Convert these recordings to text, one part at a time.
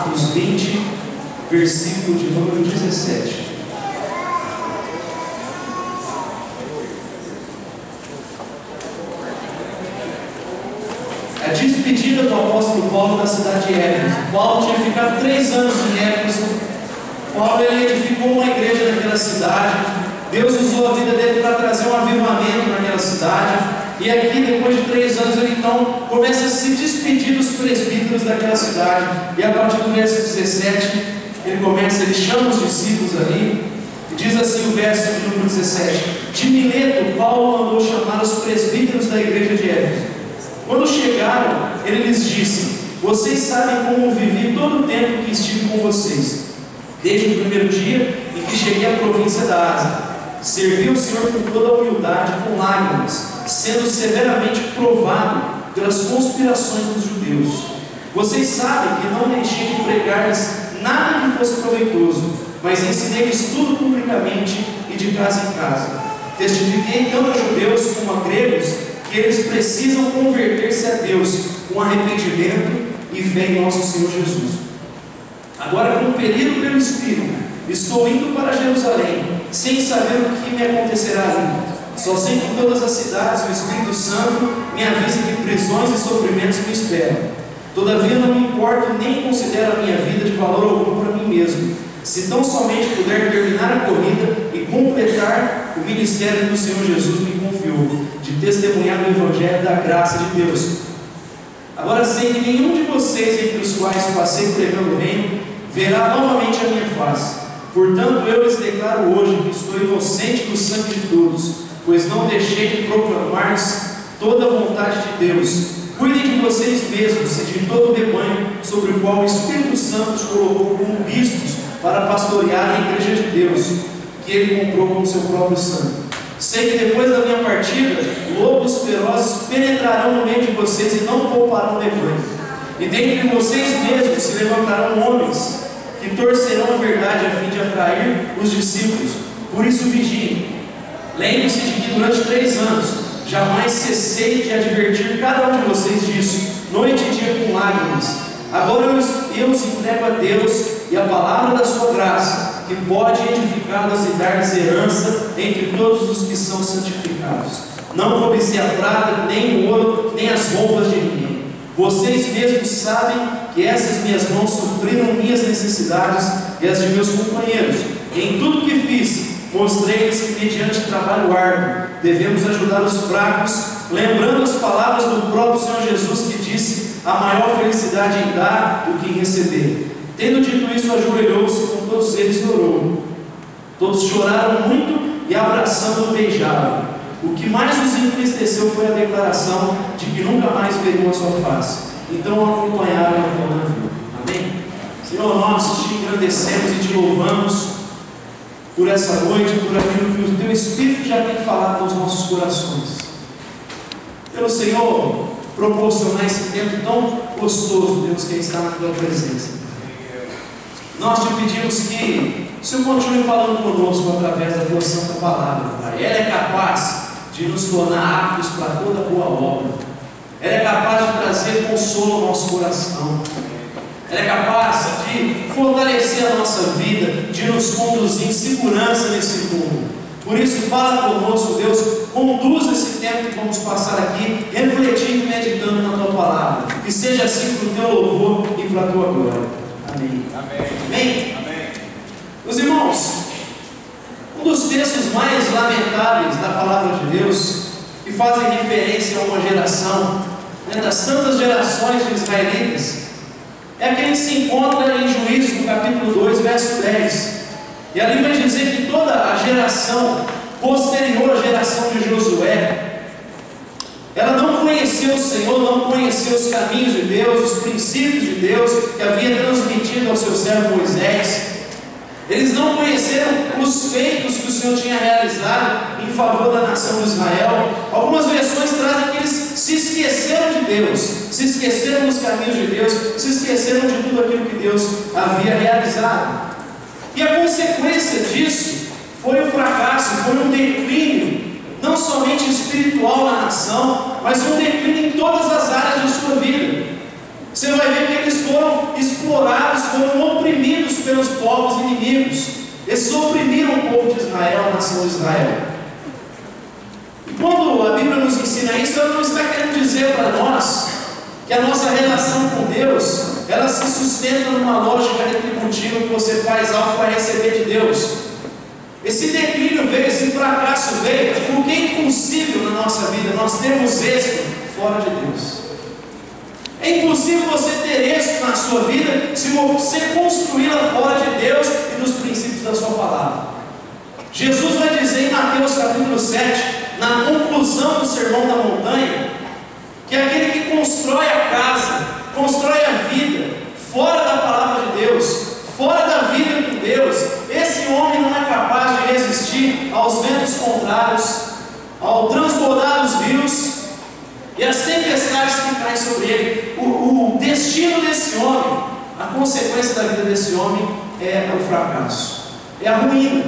Atos 20, versículo de número 17. A despedida do apóstolo Paulo da cidade de Éfeso. Paulo tinha ficado 3 anos em Éfeso. Paulo edificou uma igreja naquela cidade. Deus usou a vida dele para trazer um avivamento naquela cidade. E aqui, depois de 3 anos, ele então começa a se despedir dos presbíteros daquela cidade. E a partir do verso 17, ele chama os discípulos ali. E diz assim o verso de número 17: De Mileto, Paulo mandou chamar os presbíteros da igreja de Éfeso. Quando chegaram, ele lhes disse: Vocês sabem como vivi todo o tempo que estive com vocês, desde o primeiro dia em que cheguei à província da Ásia. Servi o Senhor com toda a humildade, com lágrimas, sendo severamente provado pelas conspirações dos judeus. Vocês sabem que não deixei de pregar-lhes nada que fosse proveitoso, mas ensinei-lhes tudo publicamente e de casa em casa. Testifiquei tanto a judeus como a gregos que eles precisam converter-se a Deus com arrependimento e fé em nosso Senhor Jesus. Agora, compelido pelo Espírito, estou indo para Jerusalém, sem saber o que me acontecerá ali. Só sei que em todas as cidades o Espírito Santo me avisa que prisões e sofrimentos me esperam. Todavia não me importo nem considero a minha vida de valor algum para mim mesmo, se tão somente puder terminar a corrida e completar o ministério que o Senhor Jesus me confiou, de testemunhar o Evangelho da graça de Deus. Agora sei que nenhum de vocês, entre os quais passei pregando o reino, verá novamente a minha face. Portanto, eu lhes declaro hoje que estou inocente do sangue de todos, pois não deixei de proclamar-lhes toda a vontade de Deus. Cuidem de vocês mesmos e de todo o rebanho sobre o qual o Espírito Santo os colocou como bispos para pastorear a igreja de Deus, que ele comprou com o seu próprio sangue. Sei que depois da minha partida, lobos ferozes penetrarão no meio de vocês e não pouparão o rebanho. E dentre vocês mesmos se levantarão homens que torcerão a verdade a fim de atrair os discípulos. Por isso vigiem. Lembre-se de que durante 3 anos jamais cessei de advertir cada um de vocês disso, noite e dia com lágrimas. Agora eu os entrego a Deus e a palavra da sua graça, que pode edificá-los e dar-lhes herança entre todos os que são santificados. Não cobicei a prata, nem o ouro, nem as roupas de ninguém. Vocês mesmos sabem que essas minhas mãos supriram minhas necessidades e as de meus companheiros. Em tudo que fiz, mostrei-lhes que, mediante trabalho árduo, devemos ajudar os fracos, lembrando as palavras do próprio Senhor Jesus, que disse: a maior felicidade em dar do que em receber. Tendo dito isso, ajoelhou-se com todos eles e orou. Todos choraram muito e, abraçando-o, beijaram. O que mais os entristeceu foi a declaração de que nunca mais veriam a sua face. Então o acompanharam até o navio. Amém? Senhor, nós te engrandecemos e te louvamos por essa noite, por aquilo que o teu Espírito já tem falado aos nossos corações. Pelo Senhor proporcionar esse tempo tão gostoso, Deus, que está na tua presença. Nós te pedimos que o Senhor continue falando conosco através da tua santa palavra, Pai. Ela é capaz de nos tornar aptos para toda boa obra. Ela é capaz de trazer consolo ao nosso coração. Ela é capaz de fortalecer a nossa vida, de nos conduzir em segurança nesse mundo. Por isso, fala conosco, Deus, conduz esse tempo que vamos passar aqui, refletindo e meditando na tua palavra. Que seja assim para o teu louvor e para a tua glória. Amém. Amém. Amém? Amém. Meus irmãos, um dos textos mais lamentáveis da palavra de Deus, que fazem referência a uma geração, das tantas gerações de israelitas, é aquele que se encontra em Juízes, no capítulo 2, verso 10. E ali vai dizer que toda a geração posterior à geração de Josué, ela não conheceu o Senhor, não conheceu os caminhos de Deus, os princípios de Deus que havia transmitido ao seu servo Moisés. Eles não conheceram os feitos que o Senhor tinha realizado em favor da nação de Israel. Algumas versões trazem que eles se esqueceram de Deus, se esqueceram dos caminhos de Deus, se esqueceram de tudo aquilo que Deus havia realizado. E a consequência disso foi o fracasso, foi um declínio, não somente espiritual na nação, mas um declínio em todas as áreas de sua vida. Você vai ver que eles foram explorados, foram oprimidos pelos povos inimigos. Eles oprimiram o povo de Israel, a nação de Israel. E quando a Bíblia nos ensina isso, ela não está querendo dizer para nós que a nossa relação com Deus, ela se sustenta numa lógica retributiva, que você faz algo para receber de Deus. Esse declínio veio, esse fracasso veio, porque é impossível na nossa vida nós termos êxito fora de Deus. É impossível você ter êxito na sua vida se você construí-la fora de Deus e dos princípios da sua palavra. Jesus vai dizer em Mateus capítulo 7, na conclusão do Sermão da Montanha, que aquele que constrói a casa, constrói a vida fora da palavra de Deus, fora da vida com Deus, esse homem não é capaz de resistir aos ventos contrários, ao transbordar dos rios e as tempestades que caem sobre ele. O destino desse homem, a consequência da vida desse homem é o fracasso, é a ruína.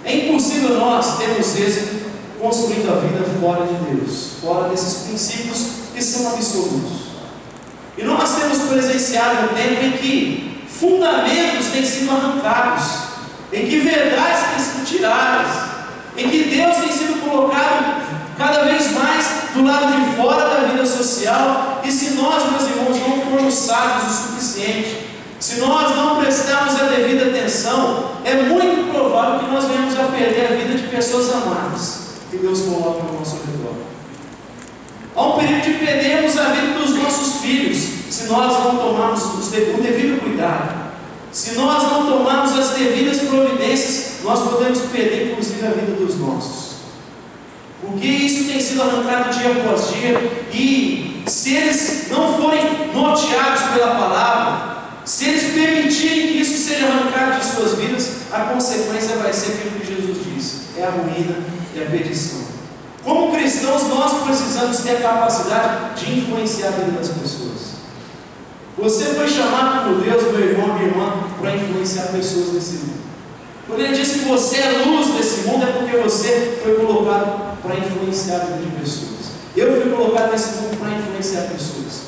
É impossível nós termos êxito construindo a vida fora de Deus, fora desses princípios que são absolutos. E nós temos presenciado um tempo em que fundamentos têm sido arrancados, em que verdades têm sido tiradas, em que Deus tem sido colocado cada vez mais do lado de fora da vida social. E se nós, meus irmãos, não formos sábios o suficiente, se nós não prestarmos a devida atenção, é muito provável que nós venhamos a perder a vida de pessoas amadas que Deus coloca no nosso redor. Há um perigo de perdermos a vida dos nossos filhos, se nós não tomarmos o devido cuidado. Se nós não tomarmos as devidas providências, nós podemos perder inclusive a vida dos nossos. Porque isso tem sido arrancado dia após dia, e se eles não forem norteados pela palavra, se eles permitirem que isso seja arrancado de suas vidas, a consequência vai ser aquilo que Jesus disse: é a ruína e a perdição. Como cristãos, nós precisamos ter a capacidade de influenciar a vida das pessoas. Você foi chamado por Deus, meu irmão, minha irmã, para influenciar pessoas nesse mundo. Quando ele diz que você é luz desse mundo, é porque você foi colocado para influenciar a vida de pessoas. Eu fui colocado nesse mundo para influenciar pessoas.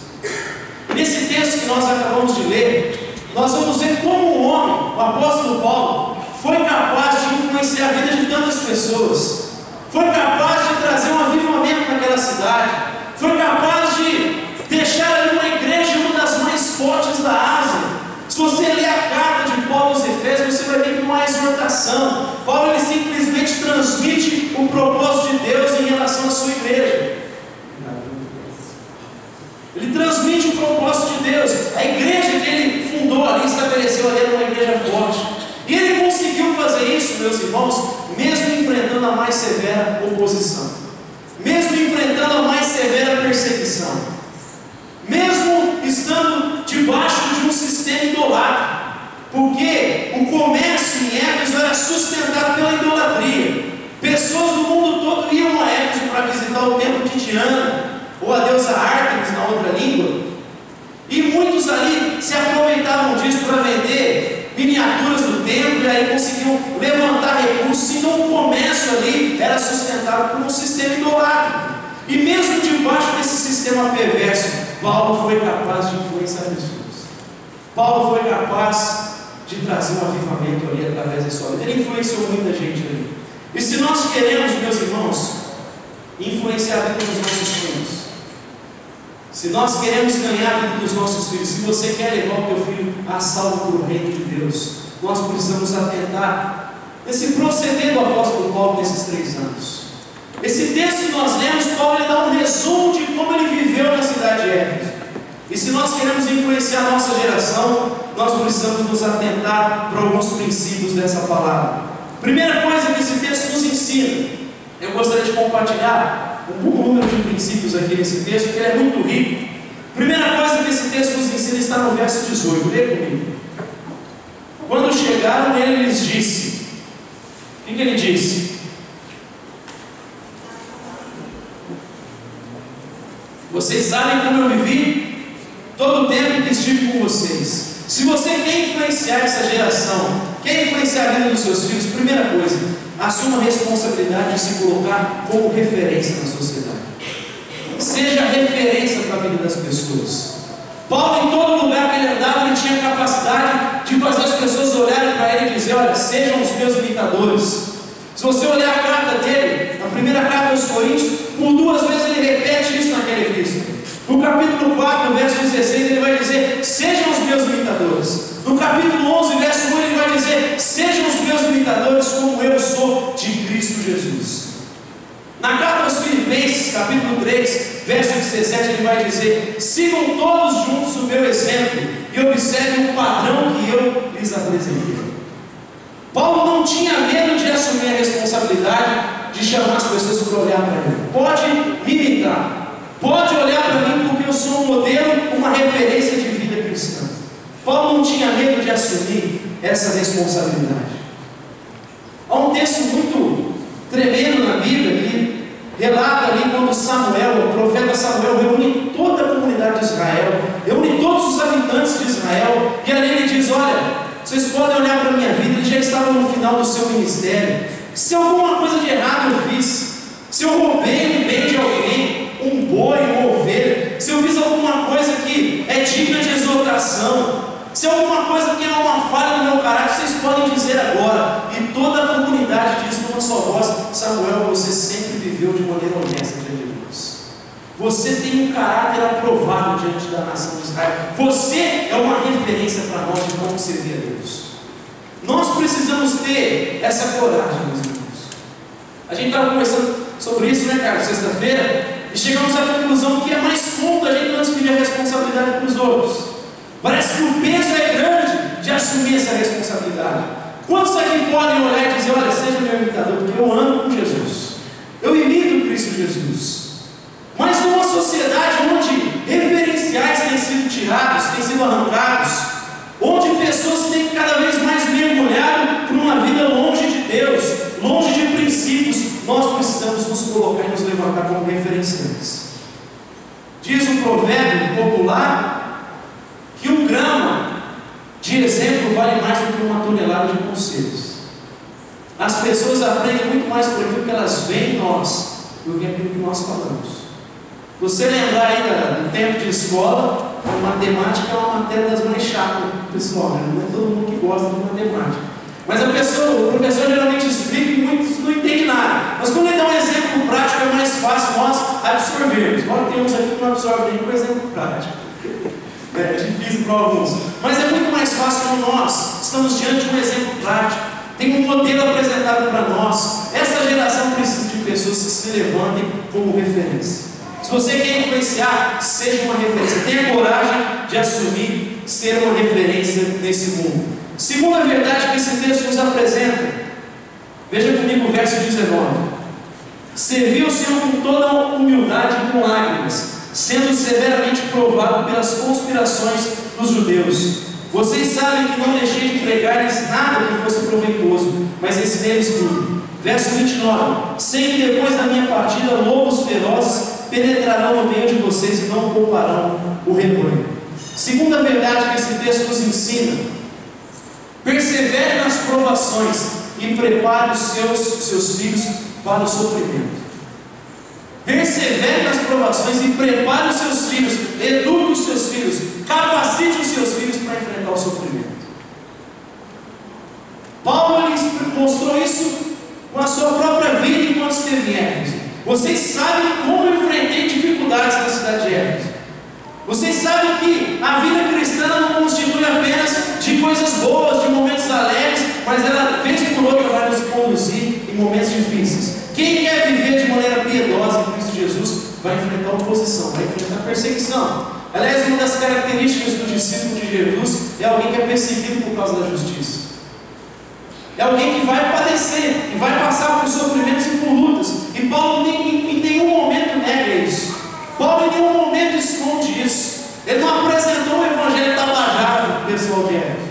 Nesse texto que nós acabamos de ler, nós vamos ver como um homem, o apóstolo Paulo, foi capaz de influenciar a vida de tantas pessoas. Foi capaz de trazer um avivamento naquela cidade. Foi capaz de deixar ali uma igreja, uma das mais fortes da Ásia. Se você ler a carta de Paulo aos Efésios, você vai ver que não há exortação. Paulo ele simplesmente transmite o propósito de Deus em relação à sua igreja. Ele transmite o propósito de Deus. A igreja que ele fundou ali, estabeleceu ali, era uma igreja forte. E ele conseguiu fazer isso, meus irmãos, mesmo enfrentando a mais severa oposição, mesmo enfrentando a mais severa perseguição, mesmo estando debaixo de um sistema idolátrico, porque o comércio em Éfeso era sustentado pela idolatria. Pessoas do mundo todo iam a Éfeso para visitar o templo de Diana, ou a deusa Ártemis na outra língua, e muitos ali se aproveitavam disso para vender miniaturas do templo, e aí conseguiam levantar recursos. Então o comércio ali era sustentado por um sistema idolátrico. E mesmo debaixo desse sistema perverso, Paulo foi capaz de influenciar pessoas. Paulo foi capaz de trazer um avivamento ali através da sua vida. Ele influenciou muita gente ali. E se nós queremos, meus irmãos, influenciar a vida dos nossos filhos, se nós queremos ganhar a vida dos nossos filhos, se você quer levar o teu filho a salvo para o reino de Deus, nós precisamos atentar nesse proceder do apóstolo Paulo nesses 3 anos. Esse texto que nós lemos, Paulo ele dá um resumo de como ele viveu na cidade de Éfeso. E se nós queremos influenciar a nossa geração, nós precisamos nos atentar para alguns princípios dessa palavra. Primeira coisa que esse texto nos ensina, eu gostaria de compartilhar um bom número de princípios aqui nesse texto, porque ele é muito rico. Primeira coisa que esse texto nos ensina está no verso 18, lê comigo. Quando chegaram, ele lhes disse. O que ele disse? Vocês sabem como eu vivi todo o tempo que estive com vocês. Se você quer influenciar essa geração, quer influenciar a vida dos seus filhos, primeira coisa, assuma a responsabilidade de se colocar como referência na sociedade. Seja referência para a vida das pessoas. Paulo, em todo lugar que ele andava, ele tinha capacidade de fazer as pessoas olharem para ele e dizer: olha, sejam os meus imitadores. Se você olhar a carta dele, a primeira carta aos Coríntios, por 2 vezes ele repete isso naquela epístola. No capítulo 4, verso 16, ele vai dizer: sejam os meus imitadores. No capítulo 11, verso 1, ele vai dizer: sejam os meus imitadores como eu sou de Cristo Jesus. Na carta aos Filipenses, capítulo 3, verso 17, ele vai dizer: sigam todos juntos o meu exemplo e observem o padrão que eu lhes apresentei. Paulo não tinha medo de assumir a responsabilidade de chamar as pessoas para olhar para ele. Pode me imitar, pode olhar para mim, porque eu sou um modelo, uma referência de vida cristã. Paulo não tinha medo de assumir essa responsabilidade. Há um texto muito tremendo na Bíblia que relata ali quando Samuel, o profeta Samuel, reúne toda a comunidade de Israel, reúne todos os habitantes de Israel, e ali ele diz: olha, vocês podem olhar para a minha vida, ele já estava no final do seu ministério. Se alguma coisa de errado eu fiz, se eu roubei um bem de alguém, um boi, uma ovelha, se eu fiz alguma coisa que é digna de exortação, se alguma coisa que é uma falha no meu caráter, vocês podem dizer agora. E toda a comunidade diz numa só voz: Samuel, você sempre viveu de maneira honesta diante de Deus. Você tem um caráter aprovado diante da nação de Israel. Você é uma referência para nós de como servir a Deus. Nós precisamos ter essa coragem, meus irmãos. A gente estava conversando sobre isso, né, cara, sexta-feira, e chegamos à conclusão que é mais cômodo a gente transferir a responsabilidade para os outros. Parece que o peso é grande de assumir essa responsabilidade. Quantos aqui podem olhar e dizer: olha, seja meu imitador, porque eu ando com Jesus, eu imito Cristo Jesus? Mas numa sociedade onde referenciais têm sido tirados, têm sido arrancados, onde pessoas têm cada vez mais mergulhado para uma vida longe de Deus, longe de princípios, nós precisamos nos colocar e nos levantar como referenciais. Diz um provérbio popular que um grama de exemplo vale mais do que uma tonelada de conselhos. As pessoas aprendem muito mais por aquilo que elas veem em nós do que aquilo que nós falamos. Você lembrar ainda do tempo de escola, a matemática é uma matéria das mais chatas, pessoal, né? Não é todo mundo que gosta de matemática. Mas o professor geralmente explica e muitos não entendem nada. Mas quando ele dá um exemplo prático, é mais fácil nós absorvermos. Nós temos aqui que não absorve nem com exemplo prático. É difícil para alguns. Mas é muito mais fácil quando nós estamos diante de um exemplo prático. Tem um modelo apresentado para nós. Essa geração precisa de pessoas que se levantem como referência. Se você quer influenciar, seja uma referência. Tenha coragem de assumir ser uma referência nesse mundo. Segunda verdade que esse texto nos apresenta, veja comigo o verso 19: serviu o Senhor com toda a humildade e com lágrimas, sendo severamente provado pelas conspirações dos judeus. Vocês sabem que não deixei de pregar-lhes nada que fosse proveitoso, mas ensinei-lhes tudo. Verso 29: sei que depois da minha partida lobos ferozes penetrarão no meio de vocês e não pouparão o rebanho. Segunda verdade que esse texto nos ensina: persevere nas provações e prepare os seus filhos para o sofrimento. Persevere nas provações e prepare os seus filhos, eduque os seus filhos, capacite os seus filhos para enfrentar o sofrimento. Paulo mostrou isso com a sua própria vida enquanto esteve em Éfeso. Vocês sabem como eu enfrentei dificuldades na cidade de Éfeso. Vocês sabem que a vida cristã não constitui apenas de coisas boas, de momentos alegres, mas ela, vez por outra, vai nos conduzir em momentos difíceis. Quem quer viver de maneira piedosa em Cristo Jesus vai enfrentar oposição, vai enfrentar perseguição. Aliás, uma das características do discípulo de Jesus é alguém que é perseguido por causa da justiça. É alguém que vai padecer, que vai passar por sofrimentos e por lutas. E Paulo em nenhum momento nega isso. Paulo em nenhum momento esconde isso. Ele não apresentou o evangelho tabajado para o pessoal de Éfeso.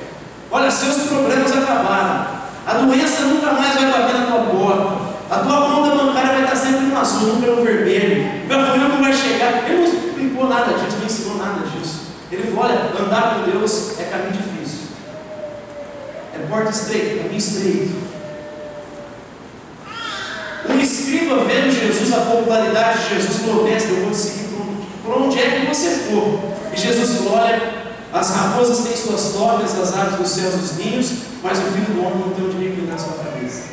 Olha, seus problemas acabaram. A doença nunca mais vai bater na tua porta. A tua conta bancária vai estar sempre no azul, nunca no vermelho. O gafanhoto não vai chegar. Ele não explicou nada disso, não ensinou nada disso. Ele falou: olha, andar com Deus é caminho difícil. É porta estreita, caminho estreito. Um escriba vendo Jesus, a popularidade de Jesus, falou: mestre, eu vou te seguir por onde é que você for. E Jesus falou: olha, as raposas têm suas tocas, as aves dos céus os ninhos, mas o Filho do Homem não tem onde reclinar sua cabeça.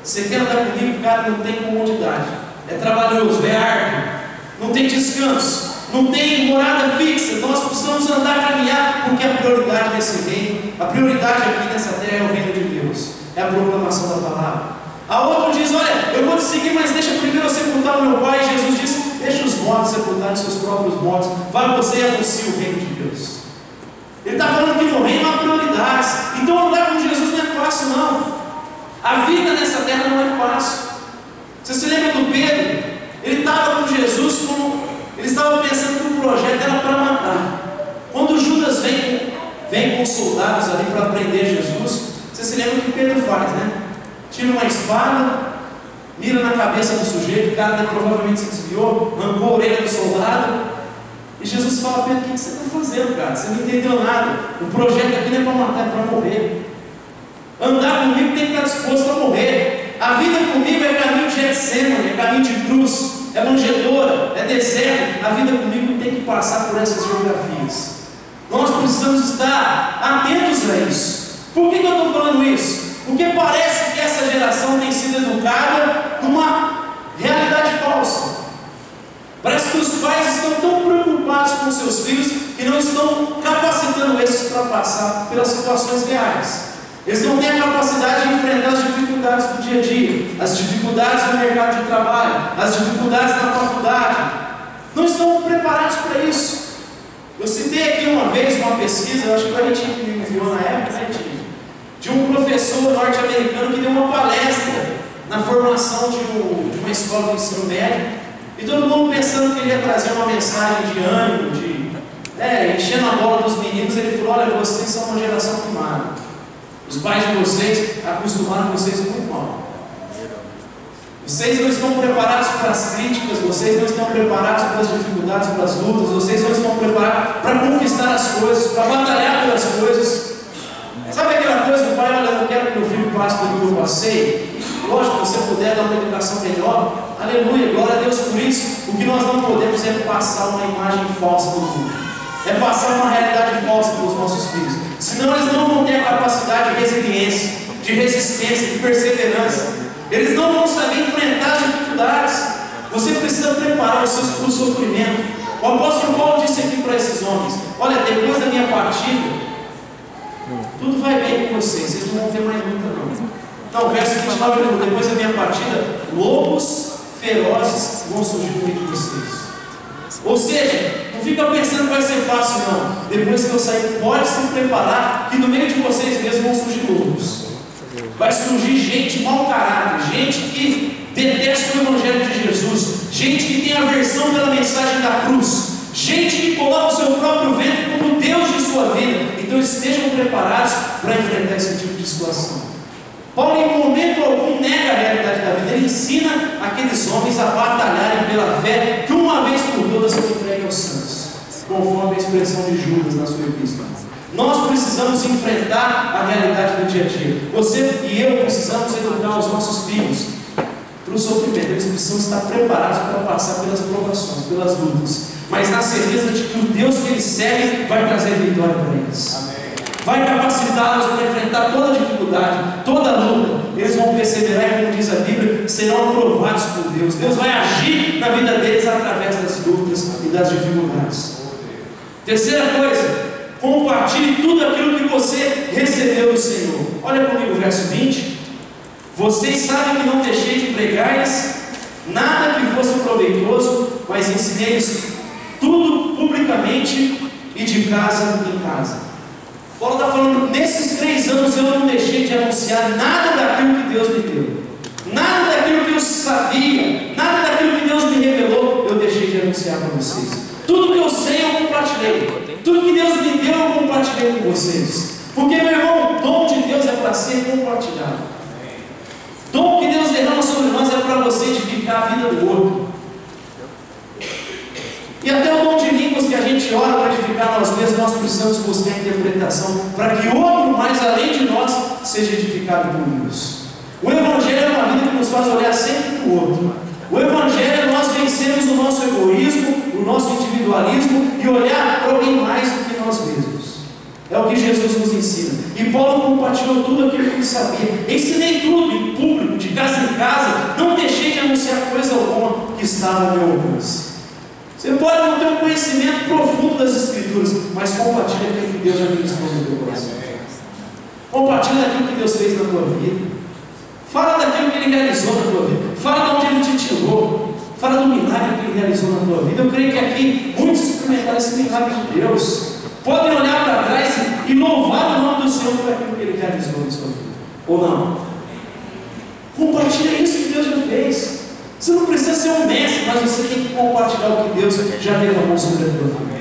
Você quer andar comigo, cara? Não tem comodidade, é trabalhoso, é árduo, não tem descanso, não tem morada fixa. Nós precisamos andar, caminhar, porque a prioridade desse reino, a prioridade aqui nessa terra é o reino de Deus, é a proclamação da palavra. A outra diz: olha, eu vou te seguir, mas deixa primeiro eu sepultar o meu pai. E Jesus disse: deixa os mortos sepultarem seus próprios mortos, vai você e anuncia o reino de Deus. Ele está falando que no reino há prioridades. Então andar com Jesus não é fácil, não. A vida nessa terra não é fácil. Você se lembra do Pedro? Ele estava com Jesus, ele estava pensando que o projeto era para matar. Quando Judas vem com os soldados ali para prender Jesus, você se lembra o que Pedro faz, né? Tira uma espada, mira na cabeça do sujeito, o cara provavelmente se desviou, arrancou a orelha do soldado. E Jesus fala: Pedro, o que você está fazendo, cara? Você não entendeu nada. O projeto aqui não é para matar, é para morrer. Andar comigo tem que estar disposto a morrer. A vida comigo é caminho de Getsemane, é caminho de cruz, é manjedoura, é deserto. A vida comigo tem que passar por essas geografias. Nós precisamos estar atentos a isso. Por que eu estou falando isso? Porque parece que essa geração tem sido educada numa realidade falsa. Parece que os pais estão tão preocupados com seus filhos que não estão capacitando esses para passar pelas situações reais. Eles não têm a capacidade de enfrentar as dificuldades do dia a dia, as dificuldades no mercado de trabalho, as dificuldades na faculdade. Não estão preparados para isso. Eu citei aqui uma vez uma pesquisa, eu acho que a gente me enviou na época, né, de um professor norte-americano que deu uma palestra na formação de uma escola de ensino médio, e todo mundo pensando que ele ia trazer uma mensagem de ânimo, enchendo a bola dos meninos. Ele falou: olha, vocês são uma geração queimada. Os pais de vocês acostumaram vocês muito mal. Vocês não estão preparados para as críticas, vocês não estão preparados para as dificuldades, para as lutas, vocês não estão preparados para conquistar as coisas, para batalhar pelas coisas. Sabe aquela coisa do pai: olha, eu não quero que meu filho passe pelo que eu passei. Lógico, se você puder dar uma educação melhor, aleluia, glória a Deus por isso. O que nós não podemos é passar uma imagem falsa do mundo, é passar uma realidade falsa para os nossos filhos. Senão eles não vão ter a capacidade de resiliência, de resistência, de perseverança. Eles não vão saber enfrentar as dificuldades. Você precisa preparar os seus para o sofrimento. O apóstolo Paulo disse aqui para esses homens: olha, depois da minha partida, tudo vai bem com vocês não vão ter mais luta, não. Então, o verso 29 ele falou: depois da minha partida, lobos ferozes vão surgir no meio de vocês. Ou seja, não fica pensando que vai ser fácil, não. Depois que eu sair, pode se preparar, que no meio de vocês mesmos vão surgir lobos. Vai surgir gente mau caráter, gente que detesta o Evangelho de Jesus, gente que tem aversão pela mensagem da cruz, gente que coloca o seu próprio ventre como Deus de sua vida. Então estejam preparados para enfrentar esse tipo de situação. Paulo em momento algum nega a realidade da vida. Ele ensina aqueles homens a batalharem pela fé que uma vez por todas são entregues aos santos, conforme a expressão de Judas na sua epístola. Nós precisamos enfrentar a realidade do dia a dia. Você e eu precisamos educar os nossos filhos para o sofrimento. Eles precisam estar preparados para passar pelas provações, pelas lutas, mas na certeza de que o Deus que eles servem vai trazer vitória para eles. Amém. Vai capacitá-los para enfrentar toda dificuldade, toda luta. Eles vão perseverar e, como diz a Bíblia, serão aprovados por Deus. Deus vai agir na vida deles através das lutas e das dificuldades. Terceira coisa: compartilhe tudo aquilo que você recebeu do Senhor. Olha comigo o verso 20. Vocês sabem que não deixei de pregar-lhes nada que fosse proveitoso, mas ensinei-lhes tudo publicamente e de casa em casa. Paulo está falando: nesses 3 anos eu não deixei de anunciar nada daquilo que Deus me deu, nada daquilo que eu sabia, nada daquilo que Deus me revelou, eu deixei de anunciar para vocês. Tudo que eu sei eu compartilhei, tudo que Deus me deu eu compartilhei com vocês, porque, meu irmão, o dom de Deus é para ser compartilhado. O dom que Deus derrama sobre nós é para você edificar a vida do outro. E até o dom de línguas que a gente ora para edificar nós mesmos, nós precisamos buscar a interpretação para que outro, mais além de nós, seja edificado por Deus. O Evangelho é uma vida que nos faz olhar sempre para o outro. O Evangelho é nós vencermos o nosso egoísmo, o nosso individualismo, individualismo e olhar para alguém mais do que nós mesmos. É o que Jesus nos ensina. E Paulo compartilhou tudo aquilo que ele sabia. Ensinei tudo em público, de casa em casa. Não deixei de anunciar coisa alguma que estava ao meu alcance. Você pode não ter um conhecimento profundo das Escrituras, mas compartilha aquilo que Deus já ministrou no teu coração. Compartilha aquilo que Deus fez na tua vida. Fala daquilo que Ele realizou na tua vida. Fala de onde Ele te tirou. Fala do milagre que Ele realizou na tua vida. Eu creio que aqui muitos experimentaram esse milagre de Deus. Podem olhar para trás e louvar o nome do Senhor por aquilo que Ele realizou na sua vida. Ou não? Compartilha isso que Deus já fez. Você não precisa ser um mestre, mas você tem que compartilhar o que Deus já derramou sobre a tua vida.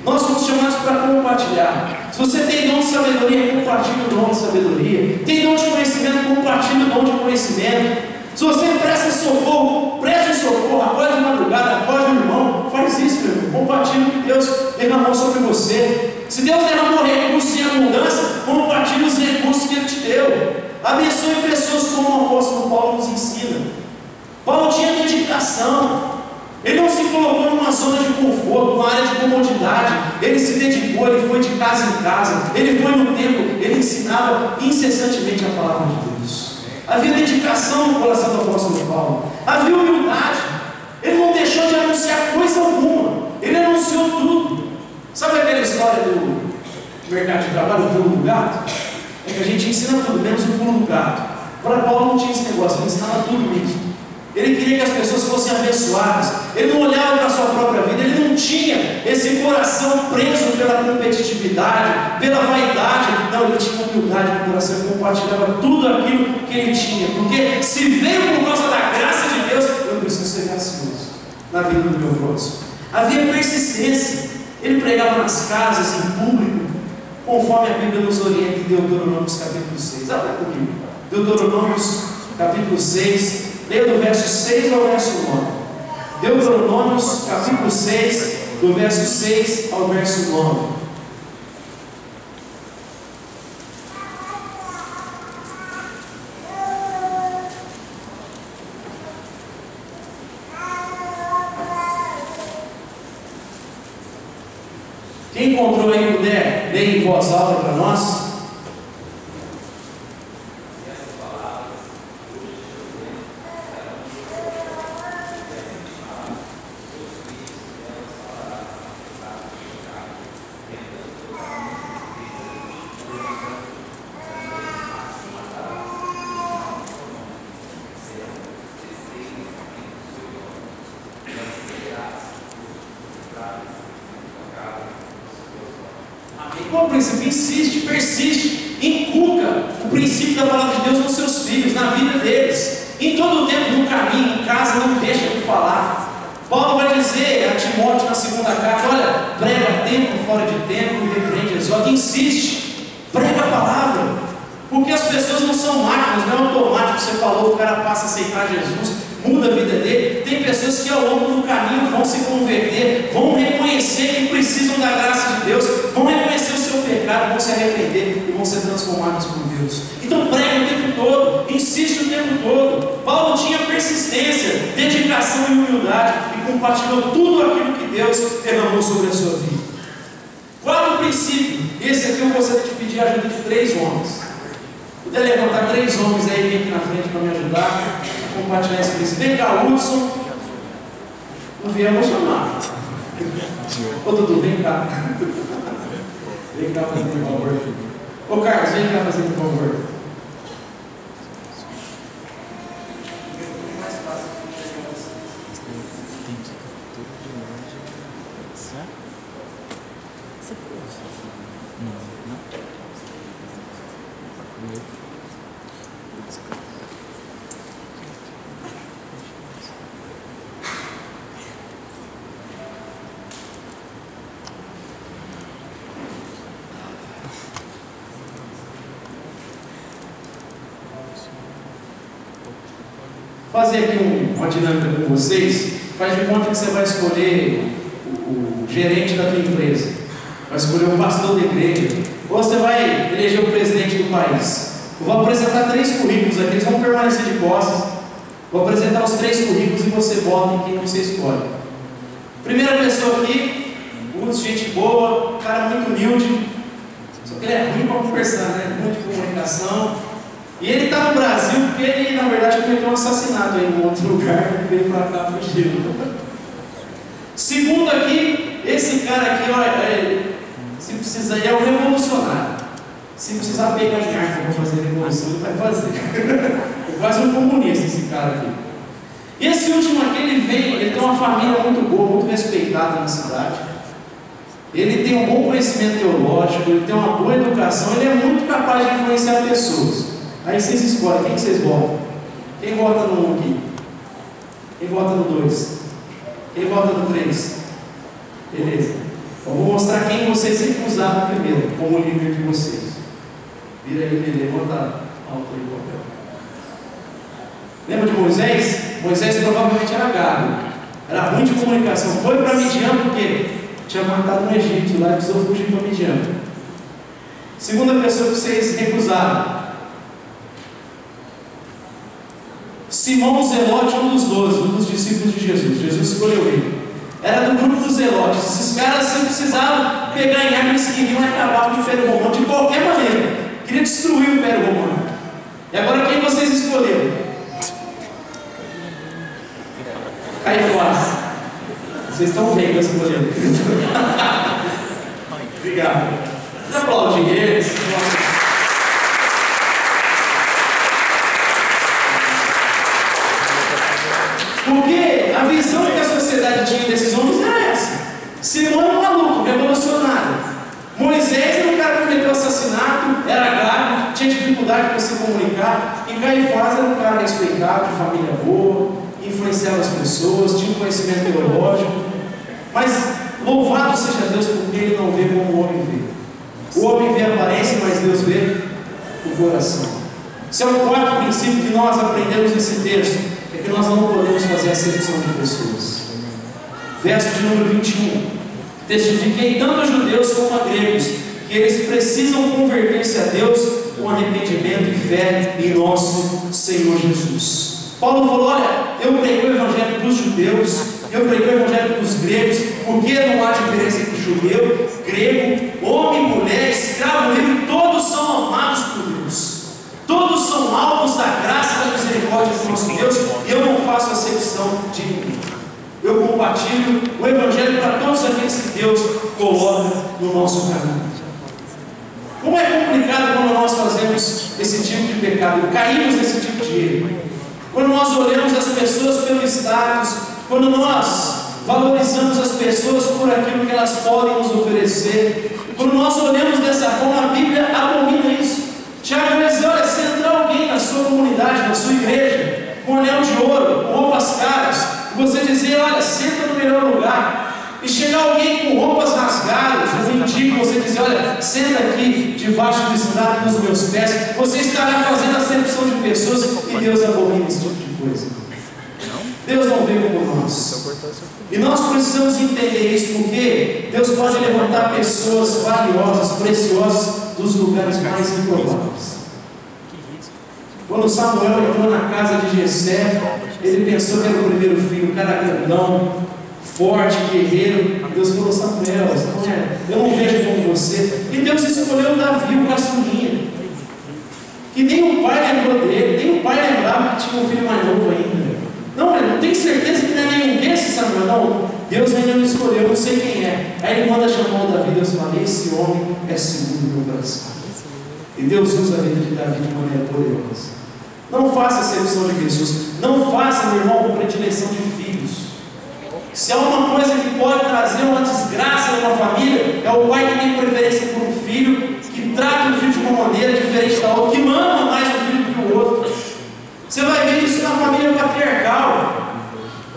Nós somos chamados para compartilhar. Se você tem dom de sabedoria, compartilhe o dom de sabedoria. Tem dom de conhecimento, compartilhe o dom de conhecimento. Se você presta socorro, preste socorro, acorde de madrugada, acorde o irmão, faz isso, meu irmão. Compartilhe o que Deus derramou sobre você. Se Deus derramou recursos em abundância, compartilhe os recursos que Ele te deu. Abençoe pessoas como o apóstolo Paulo nos ensina. Paulo tinha dedicação. Ele não se colocou numa zona de conforto, numa área de comodidade. Ele se dedicou, ele foi de casa em casa, ele foi no templo, ele ensinava incessantemente a palavra de Deus. Havia dedicação no coração do apóstolo Paulo. Havia humildade. Ele não deixou de anunciar coisa alguma. Ele anunciou tudo. Sabe aquela história do mercado de trabalho, o pulo do gato? É que a gente ensina tudo, menos o pulo do gato. Para Paulo não tinha esse negócio, ele ensinava tudo mesmo. Ele queria que as pessoas fossem abençoadas. Ele não olhava para a sua própria vida. Ele não tinha esse coração preso pela competitividade, pela vaidade. Não, ele tinha humildade no coração. Ele compartilhava tudo aquilo que ele tinha. Porque se veio por causa da graça de Deus, eu preciso ser gracioso na vida do meu próximo. Havia persistência. Ele pregava nas casas, em público, conforme a Bíblia nos orienta em Deuteronômios capítulo 6. Olha comigo. Deuteronômios capítulo 6. Leia do verso 6 ao verso 9. Deuteronômios capítulo 6, do verso 6 ao verso 9. Quem encontrou aí puder ler em voz alta para nós? Qual o princípio? Insiste, persiste, inculca o princípio da palavra de Deus nos seus filhos, na vida deles, em todo o tempo, no caminho, em casa, não deixa de falar. Paulo vai dizer a Timóteo na segunda carta: olha, prega tempo fora de tempo, repreende, exorta, insiste, prega a palavra, porque as pessoas não são máquinas, não é automático. Você falou, o cara passa a aceitar Jesus, muda a vida dele. Tem pessoas que ao longo do caminho vão se converter, vão reconhecer que precisam da graça de Deus, vão reconhecer o seu pecado, vão se arrepender e vão ser transformados por Deus. Então prega o tempo todo, insiste o tempo todo. Paulo tinha persistência, dedicação e humildade e compartilhou tudo aquilo que Deus derramou sobre a sua vida. Quarto princípio, esse aqui eu gostaria de pedir a ajuda de 3 homens. Puder levantar 3 homens aí, vem aqui na frente para me ajudar a compartilhar esse princípio. Vem cá, Hudson. Não vier, eu vou chamar. Ô Dudu, vem cá. Vem cá fazer um favor. Ô Carlos, vem cá fazer um favor. Fazer aqui uma dinâmica com vocês. Faz de conta que você vai escolher o gerente da tua empresa, vai escolher o pastor da igreja, ou você vai eleger o presidente do país. Eu vou apresentar 3 currículos aqui, eles vão permanecer de costas. Vou apresentar os 3 currículos e você vota em quem você escolhe. Primeira pessoa aqui muito gente boa, um cara muito humilde, só que ele é ruim para conversar, né? Muito de comunicação. E ele está no Brasil porque ele, na verdade, cometeu um assassinato aí em outro lugar, ele veio para cá fugindo. Segundo aqui, esse cara aqui, olha, se precisar, ele é um revolucionário. Se precisar pegar em arma para fazer revolução, ele vai fazer. É quase um comunista esse cara aqui. E esse último aqui, ele tem uma família muito boa, muito respeitada na cidade. Ele tem um bom conhecimento teológico, ele tem uma boa educação, ele é muito capaz de influenciar pessoas. Aí vocês escolhem, quem que vocês votam? Quem vota no 1 aqui? Quem vota no 2? Quem vota no 3? Beleza. Eu vou mostrar quem vocês recusaram primeiro, como líder de vocês. Vira aí, levanta alto aí o papel. Lembra de Moisés? Moisés provavelmente era gago, era ruim de comunicação. Foi para Midian porque tinha matado um egípcio lá e precisou fugir para Midian. Segunda pessoa que vocês recusaram: Simão Zelote, um dos 12, um dos discípulos de Jesus. Jesus escolheu ele. Era do grupo dos Zelotes. Esses caras sempre precisavam pegar em arma, eles queriam acabar com o Império Romano de qualquer maneira. Queria destruir o Império Romano. E agora quem vocês escolheram? Caifás. Vocês estão bem com essa escolhendo. Obrigado. Aplaude eles. Porque a visão que a sociedade tinha desses homens era essa. Simão era um maluco, revolucionário. Moisés era um cara que cometeu assassinato, era gago, tinha dificuldade para se comunicar. E Caifás era um cara respeitado, de família boa, influenciava as pessoas, tinha um conhecimento teológico. Mas louvado seja Deus, porque ele não vê como o homem vê. O homem vê a aparência, mas Deus vê o coração. Esse é o quarto princípio que nós aprendemos nesse texto. É que nós não podemos fazer acepção de pessoas. Verso de número 21. Testifiquei tanto a judeus como a gregos que eles precisam converter-se a Deus com arrependimento e fé em nosso Senhor Jesus. Paulo falou: olha, eu preguei o evangelho dos judeus, eu preguei o evangelho dos gregos, porque não há diferença entre judeu, grego, homem, mulher, escravo, livre, todos são amados por Deus. Todos são alvos da graça e da misericórdia do nosso Deus, e eu não faço acepção de ninguém. Eu compartilho o Evangelho para todos aqueles que Deus coloca no nosso caminho. Como é complicado quando nós fazemos esse tipo de pecado, caímos nesse tipo de erro. Quando nós olhamos as pessoas pelo status, quando nós valorizamos as pessoas por aquilo que elas podem nos oferecer, quando nós olhamos dessa forma, a Bíblia abomina isso. Tiago vai dizer: olha, se entrar alguém na sua comunidade, na sua igreja, com um anel de ouro, com roupas caras, e você dizer: olha, senta no melhor lugar, e chegar alguém com roupas rasgadas, um mendigo, você dizer: olha, senta aqui debaixo do estrado dos meus pés, você estará fazendo acepção de pessoas, e Deus abomina esse tipo de coisa. Deus não vê como nós. E nós precisamos entender isso, porque Deus pode levantar pessoas valiosas, preciosas, dos lugares mais improváveis. Quando Samuel entrou na casa de Jessé, ele pensou que era o primeiro filho, um cara grandão, forte, guerreiro. Deus falou: Samuel, eu não vejo como você. E Deus escolheu Davi, o caçulinha, que nem o pai lembrou dele, nem o pai lembrava que tinha um filho mais novo ainda. Não, eu não tenho certeza que não é nenhum desses, Samuel. Não, Deus ainda não escolheu, eu não sei quem é. Aí ele manda chamar o Davi. Deus fala: esse homem é segundo o meu coração. E Deus usa a vida de Davi de maneira poderosa. Não faça acepção de pessoas. Não faça, meu irmão, predileção de filhos. Se há uma coisa que pode trazer uma desgraça numa família, é o pai que tem preferência por um filho, que trata o filho de uma maneira diferente da outra, que ama mais um filho que o outro. Você vai ver isso na família patriarcal.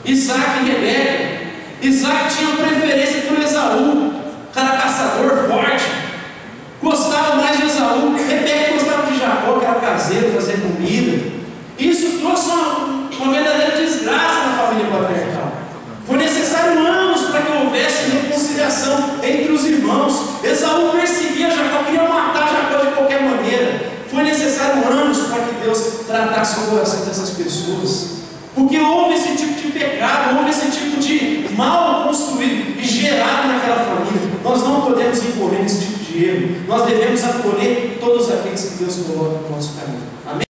Isaac e Rebeca. Isaac tinha preferência por Esaú, cara caçador forte, gostava mais de Esaú. Rebeca gostava de Jacó, que era caseiro, fazia comida. Isso trouxe uma verdadeira desgraça na família patriarcal. Foi necessário anos para que houvesse reconciliação entre os irmãos. Esaú perseguia Jacó, queria matar Jacó de qualquer maneira. Foi necessário anos para que Deus tratasse o coração dessas pessoas, porque houve esse tipo de pecado, houve esse tipo de mal construído e gerado naquela família. de erro. Nós devemos acolher todos aqueles que Deus coloca no nosso caminho. Amém?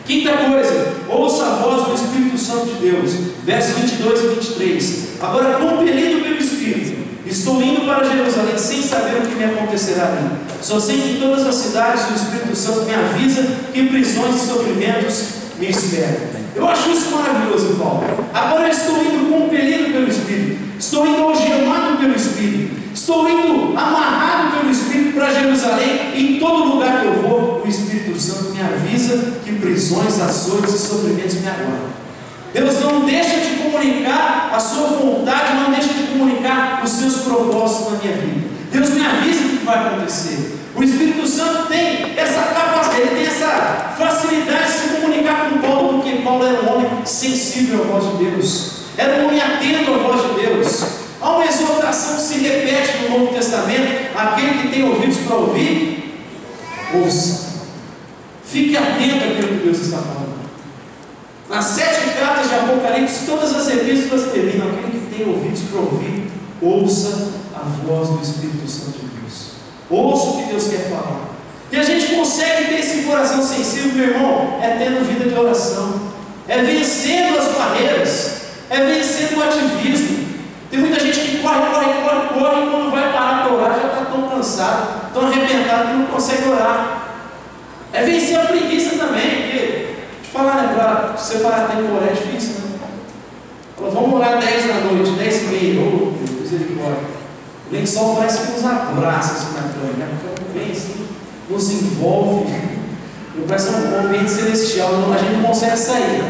Quinta coisa, ouça a voz do Espírito Santo de Deus. Versos 22 e 23. Agora, compelido pelo Espírito, estou indo para Jerusalém sem saber o que me acontecerá ali. Só sei que em todas as cidades o Espírito Santo me avisa que prisões e sofrimentos me esperam. Eu acho isso maravilhoso, Paulo. Agora eu estou indo compelido pelo Espírito. Estou indo algemado pelo Espírito. Estou indo amarrado pelo Espírito para Jerusalém. E em todo lugar que eu vou, o Espírito Santo me avisa que prisões, açoites e sofrimentos me aguardam. Deus não deixa de comunicar a sua vontade, não deixa de comunicar os seus propósitos na minha vida. Deus me avisa o que vai acontecer. O Espírito Santo tem essa capacidade, ele tem essa facilidade de se comunicar com Paulo, porque Paulo era um homem sensível à voz de Deus, era um homem atento à voz de Deus. Há uma exortação que se repete no Novo Testamento: aquele que tem ouvidos para ouvir, ouça. Fique atento àquilo que Deus está falando. Nas 7 cartas de Apocalipse, todas as epístolas terminam: aquele que tem ouvidos para ouvir, ouça a voz do Espírito Santo de Deus. Ouça o que Deus quer falar. E a gente consegue ter esse coração sensível, meu irmão, é tendo vida de oração, é vencendo as barreiras, é vencendo o ativismo. Tem muita gente que corre, e quando vai parar para orar já está tão cansado, tão arrebentado que não consegue orar. É vencer a preguiça também, porque falar, né, para separar tempo por é difícil, né? Vamos orar 10 da noite, 10 e meia, oh, misericórdia. O lençol parece que nos abraça assim na cama, né? Porque vem assim, nos envolve, parece um ambiente celestial, a gente não consegue sair.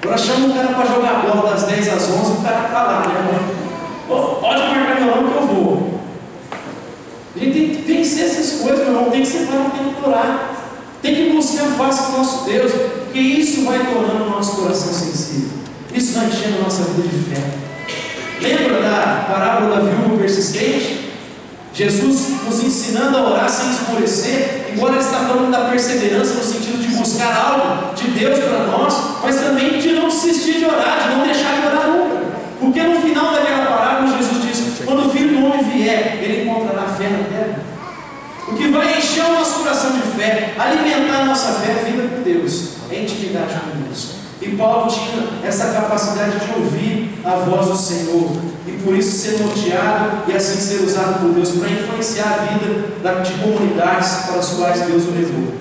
Agora chama o cara para jogar bola das 10 às 11, o cara está lá, né? Pode marcar meu nome que eu vou. A gente tem que vencer essas coisas, meu irmão, tem que separar, tem que orar. Tem que buscar a face do nosso Deus, porque isso vai tornando o nosso coração sensível. Isso vai enchendo a nossa vida de fé. Lembra da parábola da viúva persistente? Jesus nos ensinando a orar sem esmorecer, embora ele está falando da perseverança no sentido de buscar algo de Deus para nós, mas também de não desistir de orar, de não deixar de orar nunca. Porque no final daquela parábola Jesus diz: quando o Filho do Homem vier, ele encontrará fé na terra. O que vai encher o nosso coração de fé, alimentar a nossa fé, é vida com Deus, é intimidade com Deus. E Paulo tinha essa capacidade de ouvir a voz do Senhor, e por isso ser norteado e assim ser usado por Deus para influenciar a vida de comunidades para as quais Deus o levou.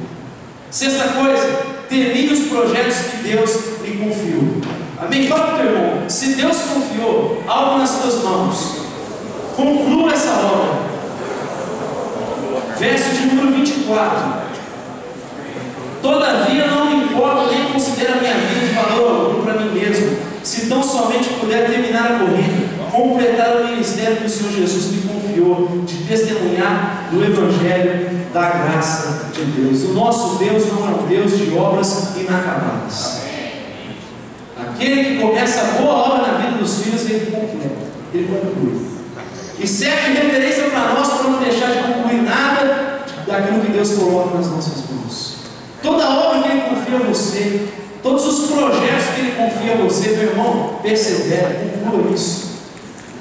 Sexta coisa, termine os projetos que Deus lhe confiou. Amém? Fala para o teu irmão: se Deus confiou algo nas tuas mãos, conclua essa obra. Verso de número 24. Todavia não me importo nem considero a minha vida de valor algum para mim mesmo, se tão somente puder terminar a corrida, completar o ministério que o Senhor Jesus me confiou, de testemunhar do Evangelho da graça de Deus. O nosso Deus não é um Deus de obras inacabadas. Aquele que começa a boa obra na vida dos filhos, ele completa, ele conclui. E serve de referência para nós, para não deixar de concluir nada daquilo que Deus coloca nas nossas mãos. Toda obra que Ele confia a você, todos os projetos que Ele confia a você, meu irmão, persevere, conclua isso.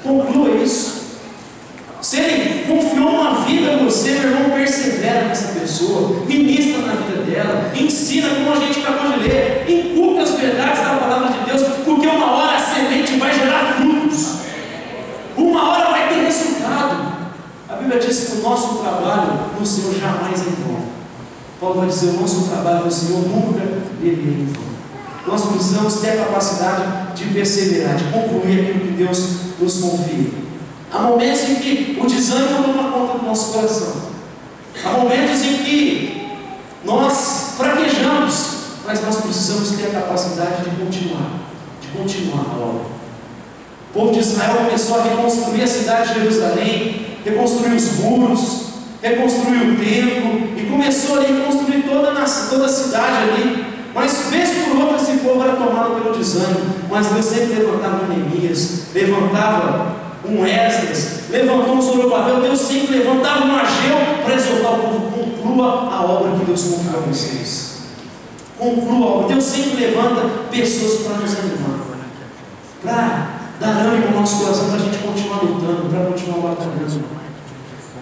Conclua isso. Se Ele confiou uma vida a você, meu irmão, persevera nessa pessoa, ministra na vida dela, ensina, como a gente acabou de ler, inculca as verdades da palavra de Deus, porque uma hora a semente vai gerar frutos. Uma hora vai ter resultado. A Bíblia diz que o nosso trabalho no Senhor jamais é em vão. Paulo vai dizer: o nosso trabalho no Senhor nunca ele é em vão. Nós precisamos ter a capacidade de perseverar, de concluir aquilo que Deus nos confia. Há momentos em que o desânimo toma conta do nosso coração. Há momentos em que nós fraquejamos, mas nós precisamos ter a capacidade de continuar a obra. O povo de Israel começou a reconstruir a cidade de Jerusalém, reconstruir os muros, reconstruir o templo, e começou a reconstruir toda a cidade ali. Mas vez por outra esse povo era tomado pelo desânimo. Mas Deus sempre levantava um Neemias, levantava um Esdras, levantou um Zorobabel. Deus sempre levantava um Ageu para exortar o povo: conclua a obra que Deus confiou a vocês. Conclua a obra. Deus sempre levanta pessoas para nos animar, para dar ânimo ao nosso coração, para a gente continuar lutando, para continuar batalhando.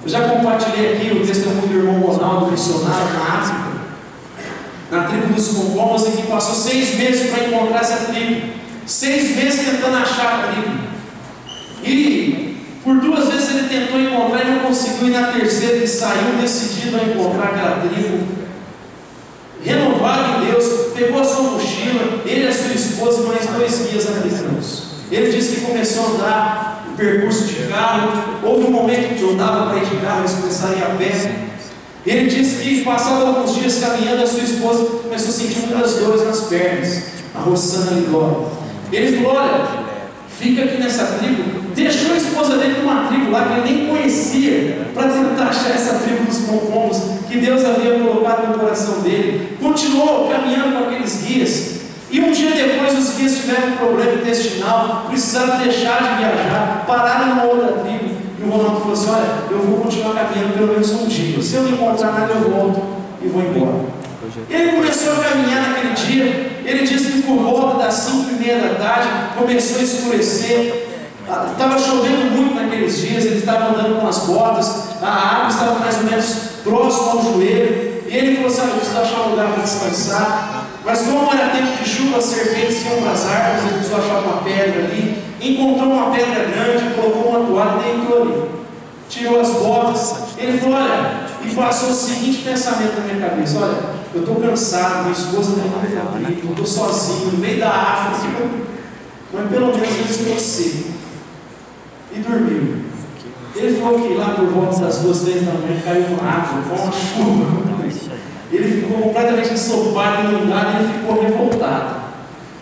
Eu já compartilhei aqui o testemunho do irmão Ronaldo, missionário na África, na tribo dos Congomas, e que passou 6 meses para encontrar essa tribo, 6 meses tentando achar a tribo, e por 2 vezes ele tentou encontrar e não conseguiu, e na terceira ele saiu decidido a encontrar aquela tribo, renovado em Deus, pegou a sua mochila, ele e a sua esposa, mais 2 guias africanos. Ele disse que começou a andar o percurso de carro, houve um momento que não dava para ir de carro, eles começaram a ir a pé. Ele disse que, passado alguns dias caminhando, a sua esposa começou a sentir muitas dores nas pernas, a roçando ali dói. Ele falou: olha, fica aqui nessa tribo. Deixou a esposa dele numa tribo lá que ele nem conhecia, para tentar achar essa tribo dos Congomas que Deus havia colocado no coração dele. Continuou caminhando com aqueles guias, e um dia depois os guias tiveram um problema intestinal, precisaram deixar de viajar, pararam numa outra tribo, e o Ronaldo falou assim: olha, eu vou continuar caminhando pelo menos um dia, se eu não encontrar nada eu volto e vou embora. Ele começou a caminhar naquele dia. Ele disse que por volta das 5:30 da tarde começou a escurecer. Estava chovendo muito naqueles dias. Ele estava andando com as botas, a água estava mais ou menos próximo ao joelho, e ele falou assim: eu preciso achar um lugar para descansar. Mas como era tempo de chuva, as serpentes iam para as árvores. Ele precisou achar uma pedra ali, encontrou uma pedra grande, colocou uma toalha e deitou ali, tirou as botas. Ele falou: olha, e passou o seguinte pensamento na minha cabeça: olha, eu estou cansado, minha esposa está indo para a tribo, eu estou sozinho no meio da África, mas pelo menos eu estou seco. E dormiu. Ele falou que lá por volta das 2, 3 da manhã caiu uma água, com uma chuva. Ele ficou completamente ensopado, inundado, e ele ficou revoltado.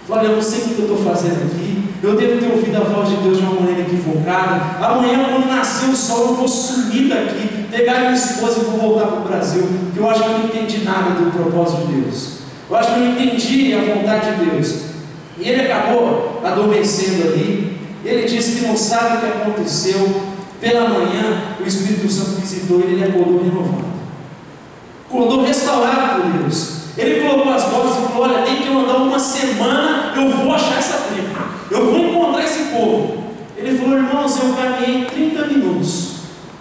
Falou: olha, eu não sei o que eu estou fazendo aqui, eu devo ter ouvido a voz de Deus de uma maneira equivocada. Amanhã, quando nascer o sol, eu vou sumir daqui, pegar minha esposa e vou voltar para o Brasil, porque eu acho que eu não entendi nada do propósito de Deus. Eu acho que eu não entendi a vontade de Deus. E ele acabou adormecendo ali. Ele disse que não sabe o que aconteceu. Pela manhã, o Espírito Santo visitou ele e ele acordou renovado. Acordou restaurado por Deus. Ele colocou as botas e falou: olha, nem que eu andar uma semana, eu vou achar essa tribo, eu vou encontrar esse povo. Ele falou: irmãos, eu caminhei 30 minutos.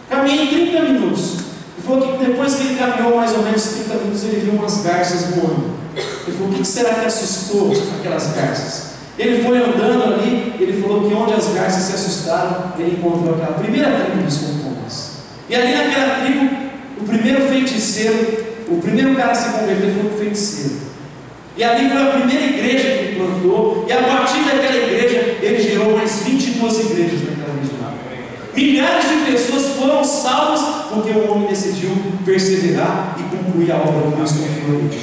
Caminhei 30 minutos. Ele falou que depois que ele caminhou mais ou menos 30 minutos, ele viu umas garças voando. Ele falou: o que será que assustou aquelas garças? Ele foi andando ali, ele falou que onde as garças se assustaram, ele encontrou aquela primeira tribo dos Congomas. E ali naquela tribo, o primeiro feiticeiro, o primeiro cara a se converter foi um feiticeiro. E ali foi a primeira igreja que ele plantou, e a partir daquela igreja, ele gerou mais 22 igrejas naquela região. Milhares de pessoas foram salvas, porque o homem decidiu perseverar e concluir a obra que Deus confiou em ele.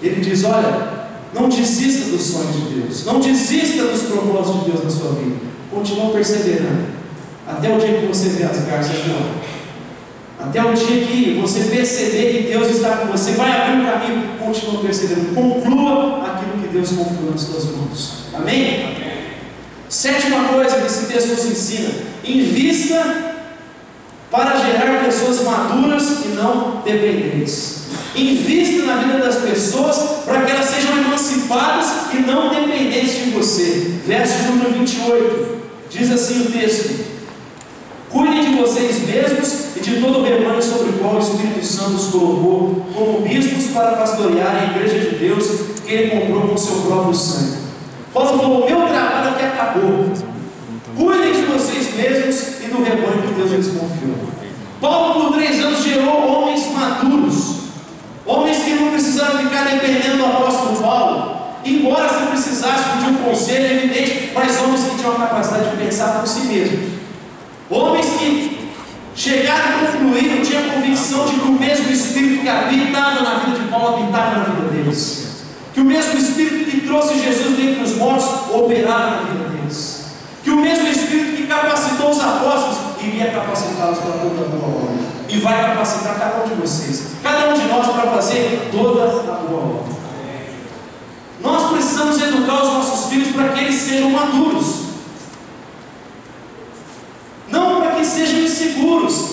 Ele diz: olha, não desista dos sonhos de Deus, não desista dos propósitos de Deus na sua vida, continua perseverando, até o dia que você vê as garças voando, até o dia que você perceber que Deus está com você, vai abrir um caminho, continua perseverando, conclua aquilo que Deus confiou nas suas mãos. Amém? Amém. Sétima coisa que esse texto nos ensina: invista para gerar pessoas maduras e não dependentes. Invista na vida das pessoas para que elas sejam emancipadas e não dependentes de você. Verso número 28, diz assim o texto: cuidem de vocês mesmos e de todo o rebanho sobre o qual o Espírito Santo os colocou como bispos para pastorear a igreja de Deus que ele comprou com o seu próprio sangue. Paulo falou: o meu trabalho aqui acabou. Cuidem de vocês mesmos e do rebanho que Deus lhes confiou. Paulo, por 3 anos, gerou homens maduros, homens que não precisaram ficar dependendo do apóstolo Paulo, embora se precisasse pedir um conselho, é evidente, mas homens que tinham a capacidade de pensar por si mesmos, homens que chegaram e concluíram, tinham a convicção de que o mesmo Espírito que habitava na vida de Paulo habitava na vida deles, que o mesmo Espírito que trouxe Jesus dentre os mortos operava na vida deles, que o mesmo Espírito que capacitou os apóstolos iria capacitá-los para toda a boa obra, e vai capacitar cada um de vocês, cada um de nós, para fazer toda a boa obra. Nós precisamos educar os nossos filhos para que eles sejam maduros, não para que sejam inseguros,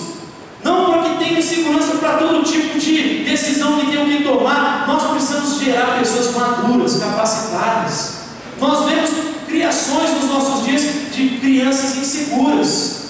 não para que tenham segurança para todo tipo de decisão que tenham que tomar. Nós precisamos gerar pessoas maduras, capacitadas. Nós vemos criações nos nossos dias de crianças inseguras,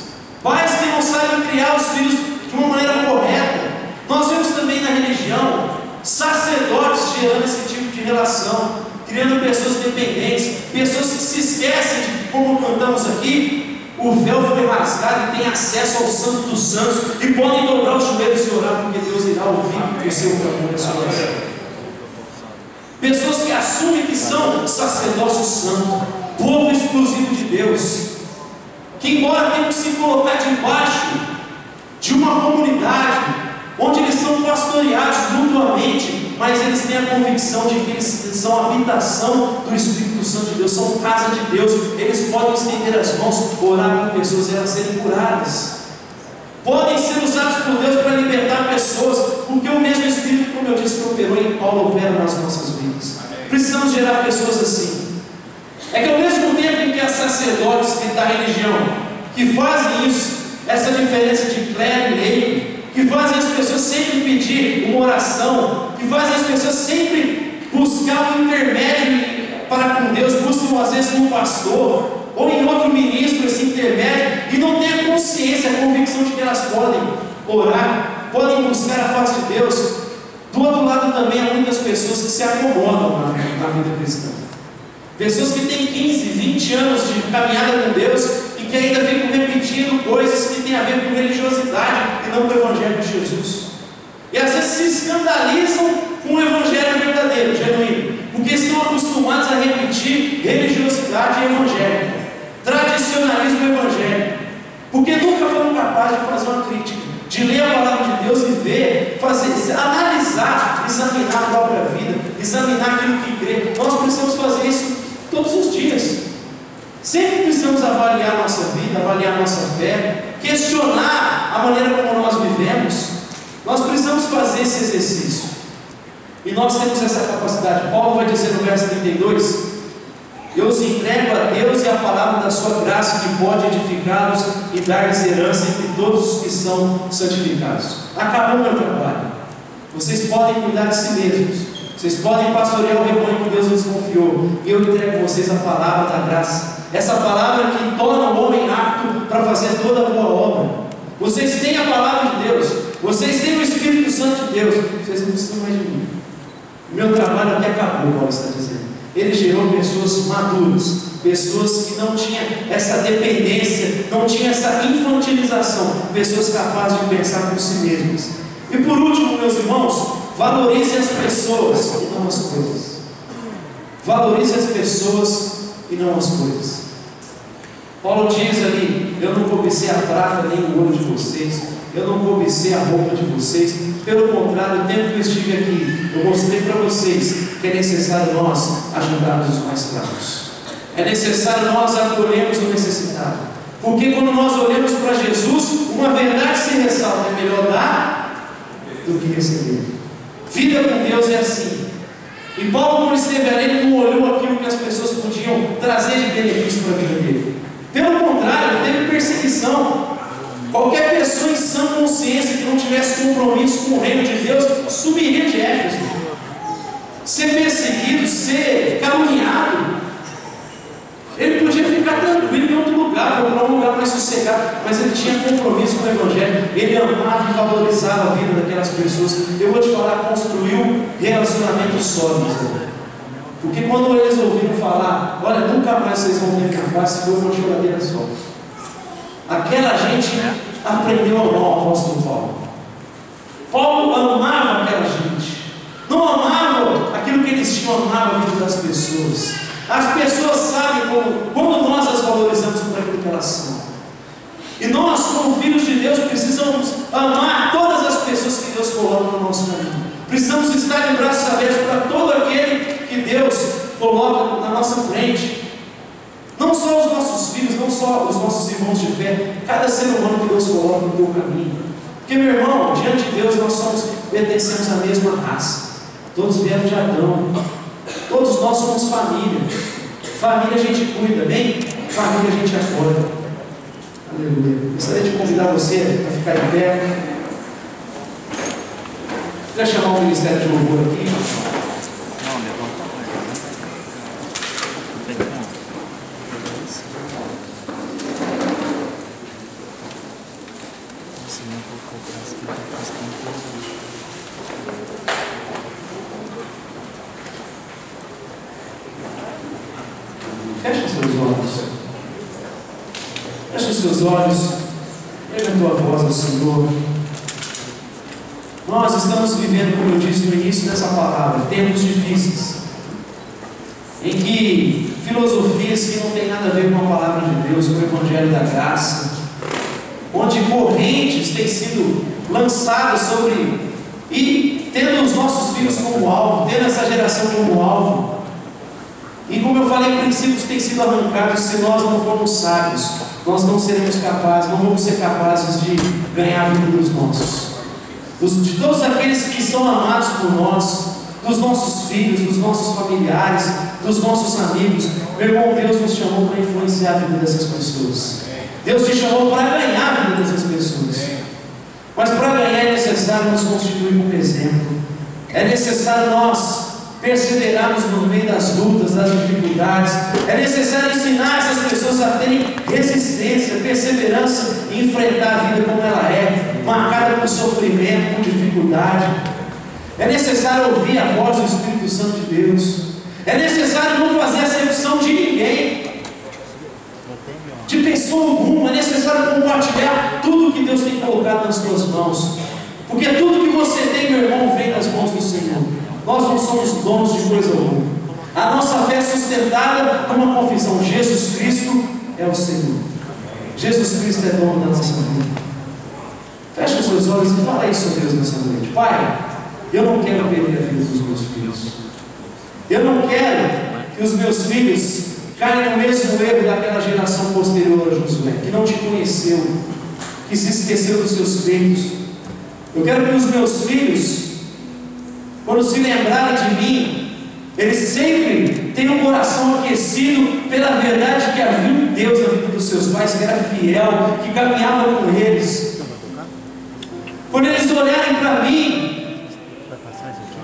pais que não sabem criar os filhos de uma maneira correta. Nós vemos também na religião sacerdotes gerando esse tipo de relação, criando pessoas dependentes, pessoas que se esquecem de, como cantamos aqui, o véu foi rasgado e tem acesso ao Santo dos Santos e podem dobrar os joelhos e orar, porque Deus irá ouvir o seu clamor e a sua oração. Pessoas que assumem que são sacerdócio santo, povo exclusivo de Deus, que embora tenham que se colocar debaixo de uma comunidade, onde eles são pastoreados mutuamente, mas eles têm a convicção de que eles são a habitação do Espírito Santo de Deus, são casa de Deus. Eles podem estender as mãos, orar por pessoas e elas serem curadas, podem ser usados por Deus para libertar pessoas, porque o mesmo Espírito, como eu disse, que operou em Paulo, opera nas nossas vidas. Precisamos gerar pessoas assim. É que ao mesmo tempo em que há sacerdotes da religião que fazem isso, essa diferença de clero e leigo, que fazem as pessoas sempre pedir uma oração, que fazem as pessoas sempre buscar um intermédio para com Deus, buscam às vezes um pastor ou em outro ministro esse intermédio, e não têm a consciência, a convicção de que elas podem orar, podem buscar a face de Deus. Do outro lado também há muitas pessoas que se acomodam na vida cristã, pessoas que têm 15, 20 anos de caminhada com Deus e que ainda ficam repetindo coisas que têm a ver com religiosidade e não com o Evangelho de Jesus, e às vezes se escandalizam com o Evangelho verdadeiro, genuíno, porque estão acostumados a repetir religiosidade e Evangelho, tradicionalismo e Evangelho, porque nunca foram capazes de fazer uma crítica, de ler a palavra de Deus e ver, analisar, examinar a própria vida, examinar aquilo que crê. Nós precisamos fazer isso todos os dias. Sempre precisamos avaliar a nossa vida, avaliar a nossa fé, questionar a maneira como nós vivemos. Nós precisamos fazer esse exercício, e nós temos essa capacidade. Paulo vai dizer no verso 32: eu os entrego a Deus e a palavra da sua graça, que pode edificá-los e dar-lhes herança entre todos os que são santificados. Acabou o meu trabalho. Vocês podem cuidar de si mesmos, vocês podem pastorear o rebanho que Deus lhes confiou, e eu entrego a vocês a palavra da graça, essa palavra que torna o homem apto para fazer toda a boa obra. Vocês têm a palavra de Deus, vocês têm o Espírito Santo de Deus, vocês não precisam mais de mim. O meu trabalho até acabou, Paulo está dizendo. Ele gerou pessoas maduras, pessoas que não tinham essa dependência, não tinham essa infantilização, pessoas capazes de pensar por si mesmas. E por último, meus irmãos, valorize as pessoas e não as coisas. Valorize as pessoas e não as coisas. Paulo diz ali: eu não cobicei a prata nem o ouro de vocês, eu não cobicei a roupa de vocês. Pelo contrário, o tempo que eu estive aqui, eu mostrei para vocês que é necessário nós ajudarmos os mais fracos, é necessário nós acolhermos o necessitado, porque quando nós olhamos para Jesus, uma verdade se ressalta: é melhor dar do que receber. Vida com Deus é assim. E Paulo, quando esteve ali, ele não olhou aquilo que as pessoas podiam trazer de benefício para a vida dele. Pelo contrário, ele teve perseguição. Qualquer pessoa em sã consciência que não tivesse compromisso com o reino de Deus subiria de Éfeso. Ser perseguido, ser caluniado, ele podia ficar tranquilo em outro lugar, procurar um lugar mais sossegado, mas ele tinha compromisso com o Evangelho, ele amava e valorizava a vida daquelas pessoas. Eu vou te falar, construiu relacionamentos sólidos, porque quando eles ouviram falar: olha, nunca mais vocês vão ver minha face, foi uma choradeira só. Aquela gente aprendeu a amar o apóstolo Paulo. Paulo amava aquela gente, não amava aquilo que eles tinham, amava a vida das pessoas. As pessoas sabem como nós as valorizamos por aquilo que elas são. E nós, como filhos de Deus, precisamos amar todas as pessoas que Deus coloca no nosso caminho. Precisamos estar de braços abertos para todo aquele que Deus coloca na nossa frente. Não só os nossos filhos, não só os nossos irmãos de fé, cada ser humano que Deus coloca no teu caminho. Porque, meu irmão, diante de Deus nós pertencemos à mesma raça. Todos vieram de Adão. Todos nós somos família. Família a gente cuida, bem? Família a gente acorda. Aleluia. Gostaria de convidar você a ficar em pé. Queria chamar o Ministério de Louvor aqui. Não tem como. olhos. Feche os seus olhos. Pega a tua voz ao Senhor. Nós estamos vivendo, como eu disse no início dessa palavra, tempos difíceis, em que filosofias que não têm nada a ver com a palavra de Deus, com o Evangelho da Graça, onde correntes têm sido lançadas sobre, e tendo os nossos filhos como alvo, tendo essa geração como alvo, e como eu falei, princípios têm sido arrancados. Se nós não formos sábios, nós não seremos capazes, não vamos ser capazes de ganhar a vida dos nossos, de todos aqueles que são amados por nós, dos nossos filhos, dos nossos familiares, dos nossos amigos. Meu irmão, Deus nos chamou para influenciar a vida dessas pessoas. Deus te chamou para ganhar a vida dessas pessoas. Mas para ganhar é necessário nos constituir como exemplo. É necessário nós perseverarmos no meio das lutas, das dificuldades. É necessário ensinar essas pessoas a terem resistência, perseverança em enfrentar a vida como ela é, marcada por sofrimento, por dificuldade. É necessário ouvir a voz do Espírito Santo de Deus. É necessário não fazer acepção de ninguém, de pessoa alguma. É necessário compartilhar tudo que Deus tem colocado nas suas mãos, porque tudo que você tem, meu irmão, vem das mãos do Senhor. Nós não somos donos de coisa alguma. A nossa fé é sustentada numa confissão: Jesus Cristo é o Senhor. Jesus Cristo é dono da nossa vida. Feche os seus olhos e fala isso a Deus nessa noite. Pai, eu não quero perder a vida dos meus filhos. Eu não quero que os meus filhos caiam no mesmo erro daquela geração posterior a Josué, que não te conheceu, que se esqueceu dos seus feitos. Eu quero que os meus filhos, quando se lembrarem de mim, eles sempre tenham o coração aquecido pela verdade que havia um Deus na vida dos seus pais, que era fiel, que caminhava com eles. Quando eles olharem para mim,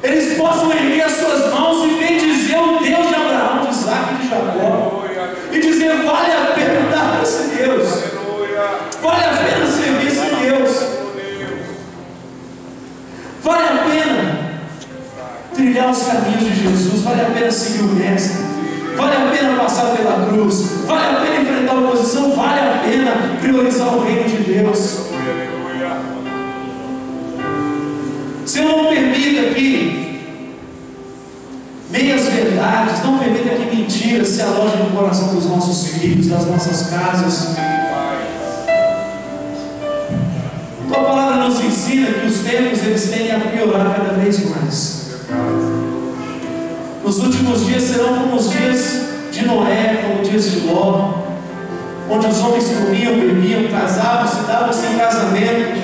eles possam erguer as suas mãos e bendizer o Deus de Abraão, de Isaac e de Jacó, e dizer: vale a pena dar para esse Deus, vale a pena servir esse Deus, vale a pena trilhar os caminhos de Jesus, vale a pena seguir o Mestre, vale a pena passar pela cruz, vale a pena enfrentar a oposição, vale a pena priorizar o reino de Deus. Senhor, não permita que meias verdades, não permita que mentiras se alojem no coração dos nossos filhos, das nossas casas. Tua palavra nos ensina que os tempos eles tendem a piorar cada vez mais. Os últimos dias serão como os dias de Noé, como os dias de Ló, onde os homens comiam, bebiam, casavam, se davam sem casamento,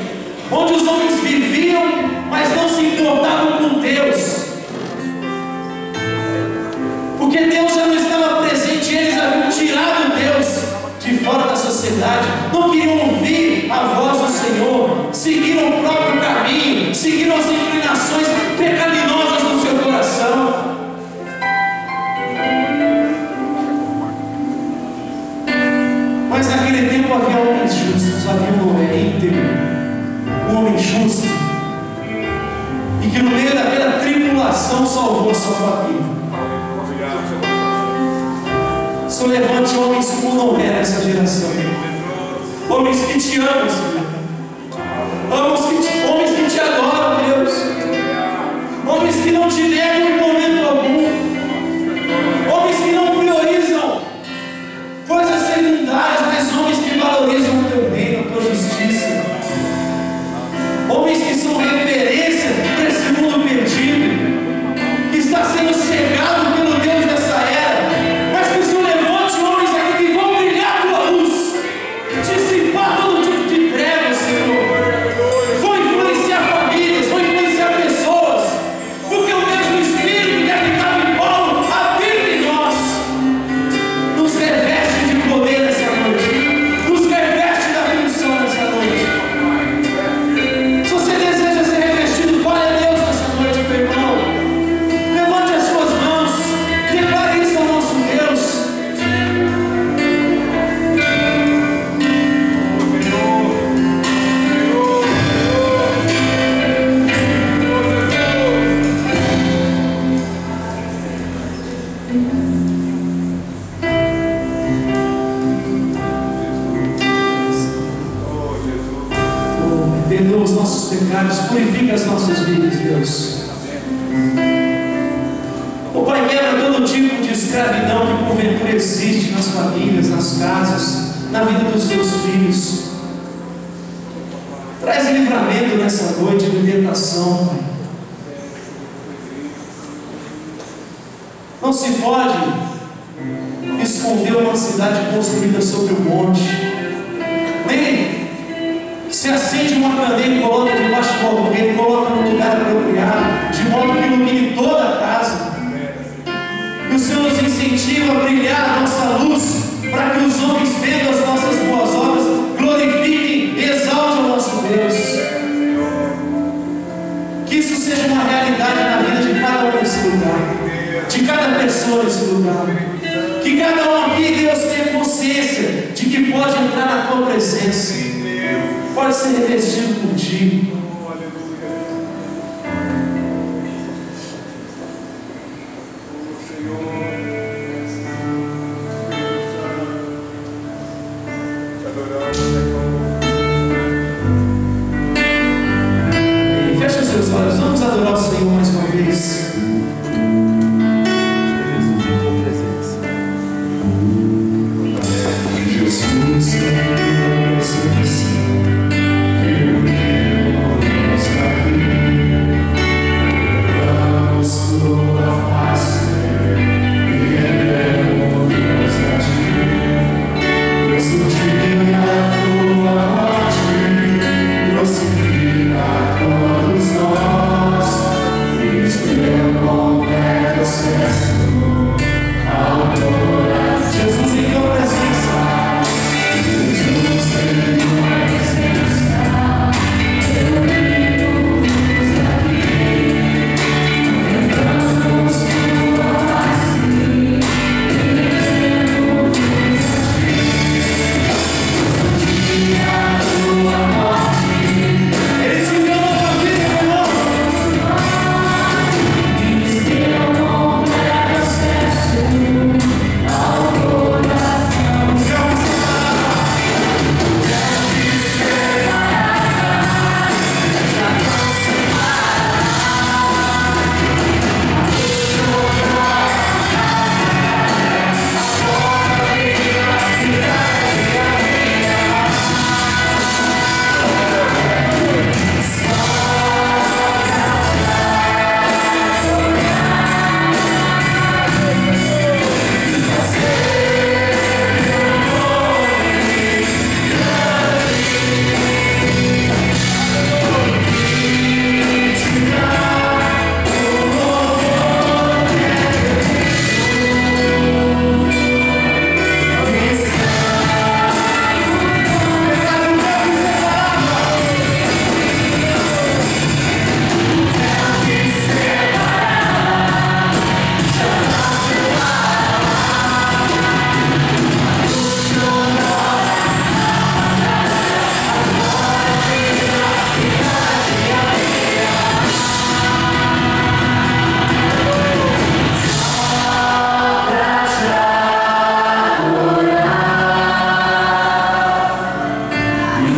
onde os homens viviam, mas não se importavam com Deus, porque Deus já não estava presente. Eles haviam tirado Deus de fora da sociedade, não queriam ouvir a voz do Senhor, seguiram o próprio caminho, seguiram as inclinações pecaminosas do seu coração. Mas naquele tempo havia homens justos, havia um homem íntegro, um homem justo, e que no meio daquela tribulação salvou a sua família. Só levante homens como não é nessa geração, homens que te amam, Senhor, homens que te adoram, Deus, homens que não te negam em momento algum, homens que não priorizam coisas secundárias, mas homens que valorizam o teu reino, a tua justiça, homens que são referência para esse mundo perdido, que está sendo cegado pelo Deus dessa era, mas que o Senhor levante homens aqui que vão brilhar a tua luz, dissipar todo tipo de trevas, Senhor, vão perdoa os nossos pecados, purifica as nossas vidas, Deus. Ó Pai, quebra todo tipo de escravidão que porventura existe nas famílias, nas casas, na vida dos teus filhos. Traz livramento nessa noite, libertação, Pai. Não se pode esconder uma cidade construída sobre o monte, nem se acende uma candeia e coloca debaixo do alqueire, coloca no lugar apropriado, de modo que ilumine toda a casa. E o Senhor nos incentiva a brilhar a nossa luz, para que os homens, vendo as nossas boas obras, glorifiquem e exaltem o nosso Deus. Que isso seja uma realidade na vida de cada um nesse lugar, de cada pessoa nesse lugar. Que cada um aqui, Deus, tenha consciência de que pode entrar na tua presença, pode ser revestido por ti. Fecha os seus olhos, vamos adorar o Senhor mais uma vez.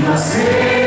Você